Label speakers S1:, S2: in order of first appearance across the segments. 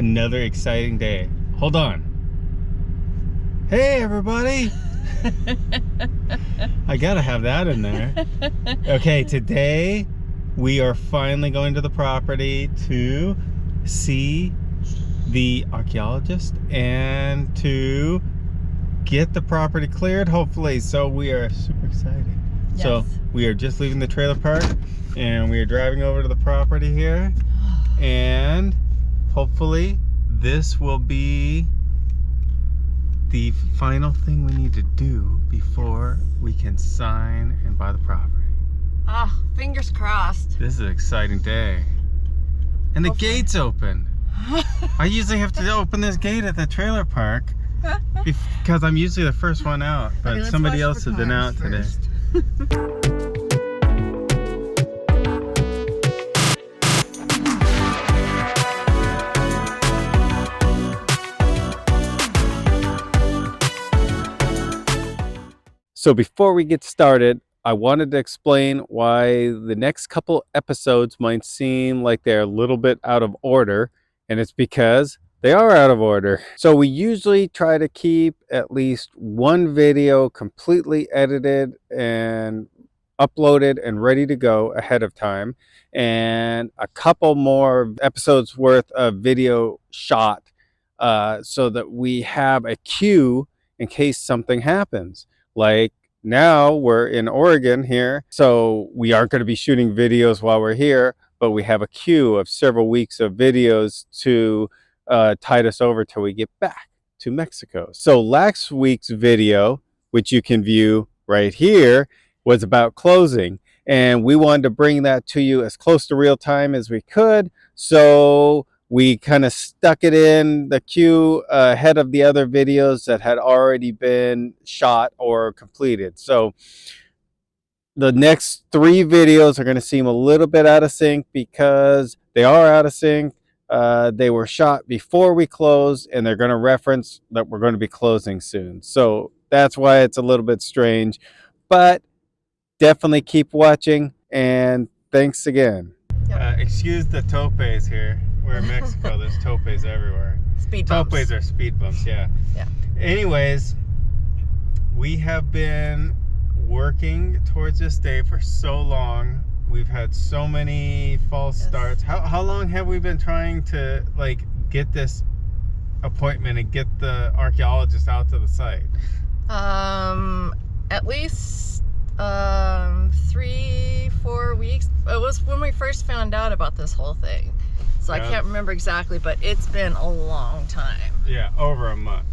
S1: Another exciting day. Hold on. Hey everybody! I gotta have that in there. Okay, today we are finally going to the property to see the archaeologist and to get the property cleared, hopefully. So we are super excited. Yes. So we are just leaving the trailer park and we are driving over to the property here, and hopefully this will be the final thing we need to do before we can sign and buy the property.
S2: Ah, fingers crossed.
S1: This is an exciting day. And the gate's open. I usually have to open this gate at the trailer park because I'm usually the first one out, but okay, somebody else has been out first today. So before we get started, I wanted to explain why the next couple episodes might seem like they're a little bit out of order, and it's because they are out of order. So we usually try to keep at least one video completely edited and uploaded and ready to go ahead of time, and a couple more episodes worth of video shot so that we have a queue in case something happens. Like now we're in Oregon here, so we aren't going to be shooting videos while we're here, but we have a queue of several weeks of videos to tide us over till we get back to Mexico. So last week's video, which you can view right here, was about closing, and we wanted to bring that to you as close to real time as we could. So we kind of stuck it in the queue ahead of the other videos that had already been shot or completed. So the next 3 videos are going to seem a little bit out of sync because they are out of sync. They were shot before we closed, and they're going to reference that we're going to be closing soon. So that's why it's a little bit strange, but definitely keep watching, and thanks again. Excuse the topes here. We're in Mexico. There's topes everywhere.
S2: Speed bumps.
S1: Topes are speed bumps, yeah. Anyways, we have been working towards this day for so long. We've had so many false starts. How long have we been trying to get this appointment and get the archaeologist out to the site?
S2: At least 3-4 weeks. It was when we first found out about this whole thing. So I can't remember exactly, but it's been a long time. Yeah,
S1: over a month.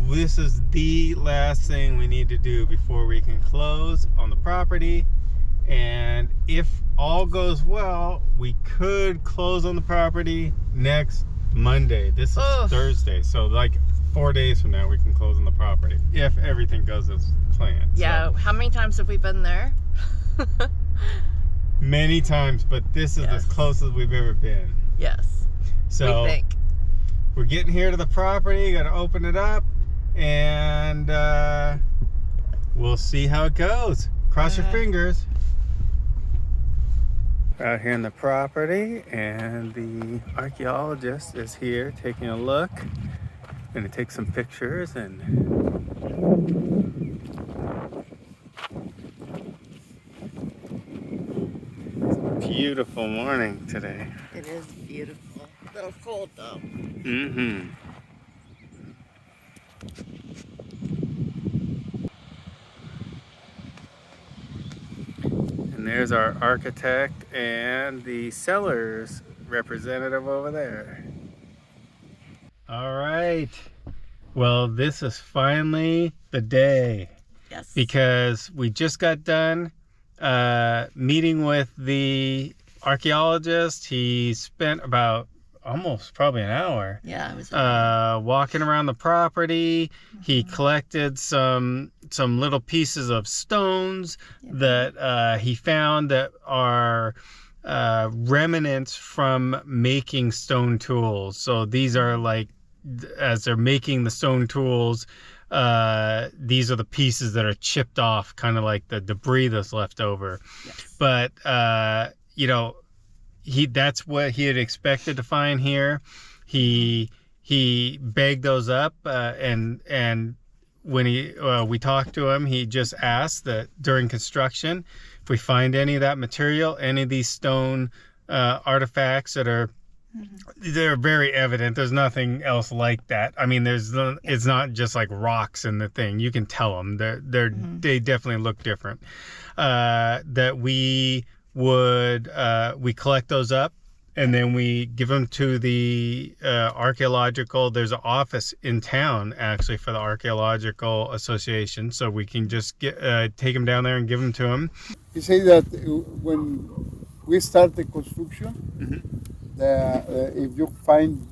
S1: This is the last thing we need to do before we can close on the property. And if all goes well, we could close on the property next Monday. This is Thursday. So 4 days from now, we can close on the property if everything goes as planned.
S2: Yeah. So, how many times have we been there?
S1: Many times, but this is as close as we've ever been.
S2: Yes.
S1: So
S2: we think.
S1: We're getting here to the property. Got to open it up, and we'll see how it goes. Cross your fingers. We're out here in the property, and the archaeologist is here taking a look. Gonna take some pictures and beautiful morning today.
S2: It is beautiful. A little cold though.
S1: Mm-hmm. And there's our architect and the seller's representative over there. All right. Well, this is finally the day.
S2: Yes.
S1: Because we just got done meeting with the archaeologist. He spent about almost probably an hour.
S2: Yeah, it was
S1: walking around the property. He collected some little pieces of stones that he found that are remnants from making stone tools. So these are as they're making the stone tools, these are the pieces that are chipped off, kind of like the debris that's left over. Yes. But that's what he had expected to find here. he bagged those up, and when we talked to him, he just asked that during construction, if we find any of that material, any of these stone artifacts that are they're very evident. There's nothing else like that. I mean, it's not just like rocks in the thing. You can tell them. They definitely look different. That we would we collect those up, and then we give them to the archaeological. There's an office in town actually for the Archaeological Association, so we can just take them down there and give them to them.
S3: He said that when we start the construction, if you find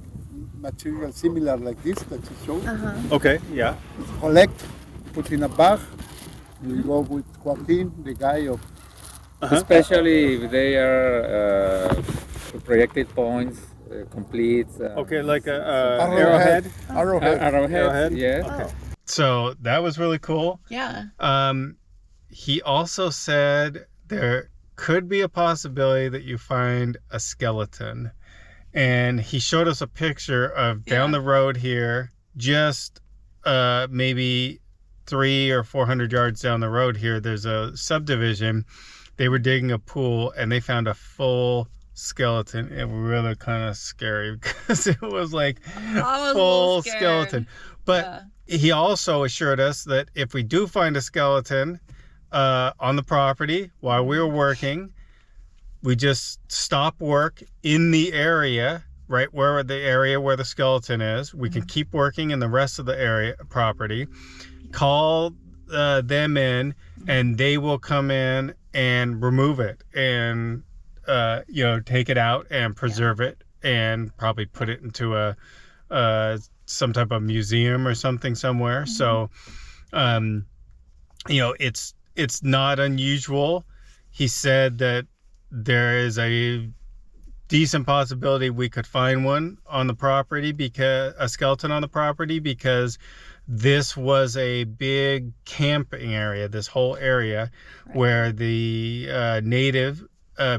S3: material similar like this that you showed,
S1: Okay, yeah.
S3: collect, put in a bag. We go with Joaquin, the guy of.
S4: Especially if they are projected points, complete.
S1: Okay, like a
S3: Arrowhead.
S4: Arrowhead. Yeah.
S2: Oh.
S1: So that was really cool.
S2: Yeah.
S1: He also said there could be a possibility that you find a skeleton. And he showed us a picture of down the road here, just maybe 300 or 400 yards down the road here, there's a subdivision. They were digging a pool and they found a full skeleton. It was really kind of scary because it was like full skeleton. But he also assured us that if we do find a skeleton on the property while we were working, we just stop work in the area, right where the skeleton is. We can keep working in the rest of the area property, call them in, and they will come in and remove it and take it out and preserve it and probably put it into some type of museum or something somewhere. So it's not unusual. He said that there is a decent possibility we could find one on the property, because a skeleton on the property, because this was a big camping area, this whole area, where the native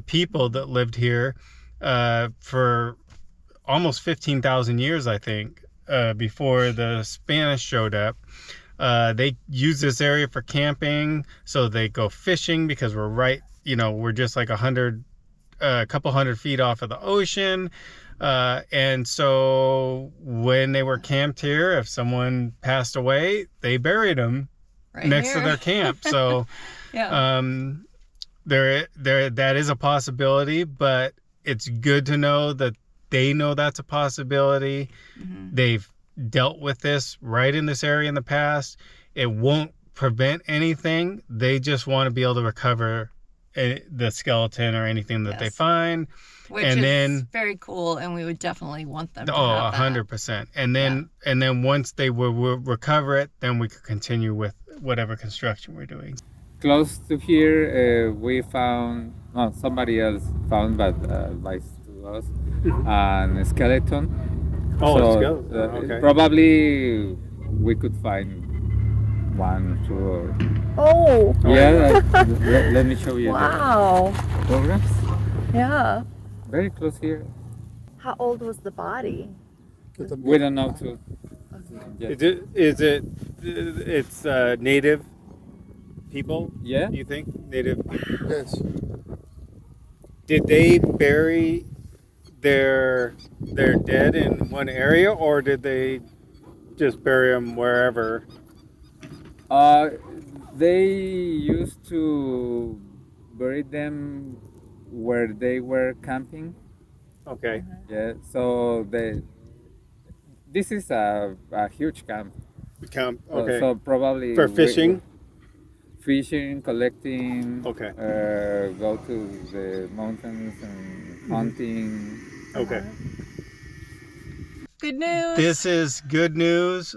S1: people that lived here for almost 15,000 years, I think, before the Spanish showed up. They use this area for camping, so they go fishing because we're just like a couple hundred feet off of the ocean. And so when they were camped here, if someone passed away, they buried them next to their camp. So that is a possibility, but it's good to know that they know that's a possibility. They've dealt with this right in this area in the past. It won't prevent anything. They just want to be able to recover the skeleton or anything that they find.
S2: Which is very cool, and we would definitely want them to have that.
S1: 100%. And then once they will recover it, then we could continue with whatever construction we're doing.
S4: Close to here, we found, somebody else found, but advised to us, a skeleton.
S1: Okay.
S4: Probably we could find 1, 2, or...
S2: Oh!
S4: Yeah, let me show you
S2: Wow!
S4: the photographs.
S2: Yeah.
S4: Very close here.
S2: How old was the body?
S4: We don't know too.
S1: It's native people?
S4: Yeah.
S1: You think? Native people?
S3: Yes.
S1: Did they bury their dead in one area, or did they just bury them wherever?
S4: They used to bury them where they were camping.
S1: Okay.
S4: Yeah. So this is a huge camp.
S1: Camp. Okay.
S4: So probably
S1: For fishing.
S4: Fishing, collecting.
S1: Okay.
S4: Go to the mountains and hunting.
S1: Okay.
S2: Good news.
S1: This is good news.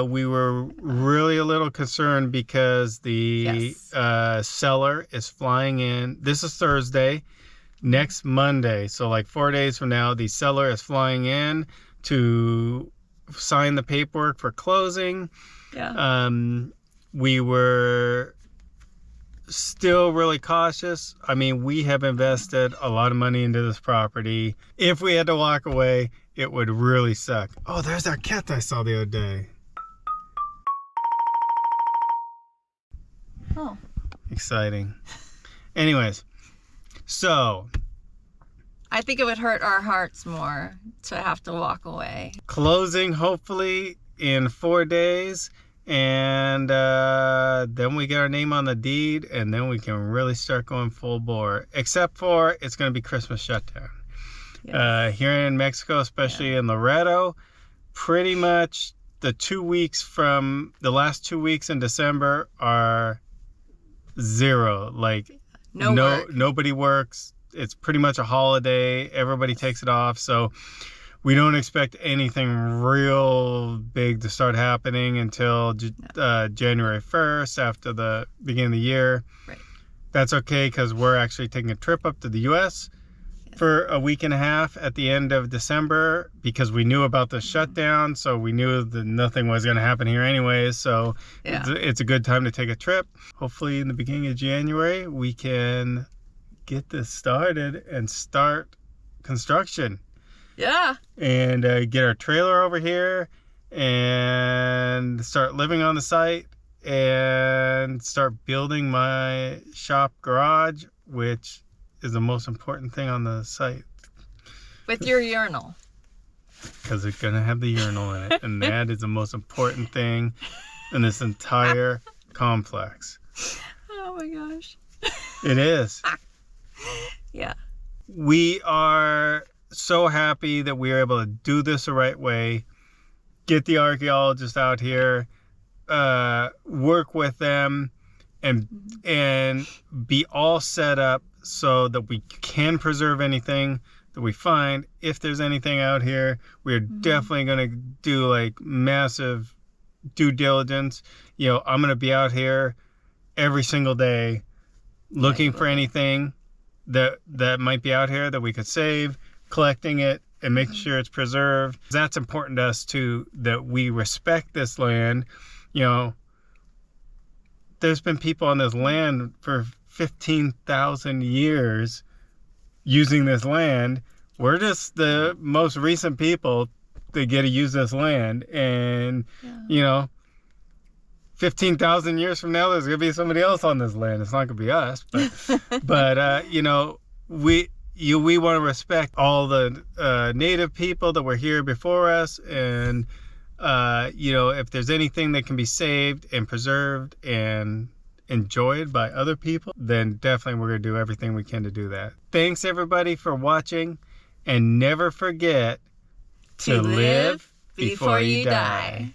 S1: We were really a little concerned because the seller is flying in. This is Thursday. Next Monday, so like 4 days from now, the seller is flying in to sign the paperwork for closing.
S2: Yeah.
S1: We were still really cautious. I mean, we have invested a lot of money into this property. If we had to walk away, it would really suck. Oh, there's our cat I saw the other day.
S2: Oh.
S1: Exciting. Anyways, so
S2: I think it would hurt our hearts more to have to walk away.
S1: closing hopefully in 4 days, and then we get our name on the deed, and then we can really start going full bore. Except for it's going to be Christmas shutdown.
S2: Yes.
S1: Here in Mexico, especially in Loreto, pretty much the 2 weeks from the last 2 weeks in December are zero. Like
S2: No work.
S1: nobody works. It's pretty much a holiday. Everybody takes it off. So we don't expect anything real big to start happening until January 1st, after the beginning of the year.
S2: Right.
S1: That's okay, because we're actually taking a trip up to the U.S. for a week and a half at the end of December, because we knew about the shutdown, so we knew that nothing was going to happen here anyways. So
S2: Yeah.
S1: it's a good time to take a trip. Hopefully in the beginning of January, we can get this started and start construction.
S2: Yeah.
S1: And get our trailer over here and start living on the site and start building my shop garage, which is the most important thing on the site,
S2: With your urinal.
S1: because it's going to have the urinal in it. And that is the most important thing in this entire complex.
S2: Oh my gosh.
S1: It is.
S2: Yeah.
S1: We are so happy that we were able to do this the right way, get the archaeologist out here, work with them, and be all set up so that we can preserve anything that we find. If there's anything out here, we're definitely going to do like massive due diligence. You know, I'm going to be out here every single day looking for anything that might be out here that we could save, collecting it and making sure it's preserved. That's important to us too, that we respect this land. You know, there's been people on this land for 15,000 years using this land. We're just the most recent people that get to use this land. And, you know, 15,000 years from now, there's going to be somebody else on this land. It's not going to be us. But you know, we want to respect all the native people that were here before us. And, you know, if there's anything that can be saved and preserved and enjoyed by other people, then definitely we're going to do everything we can to do that. Thanks everybody for watching, and never forget to live before you die.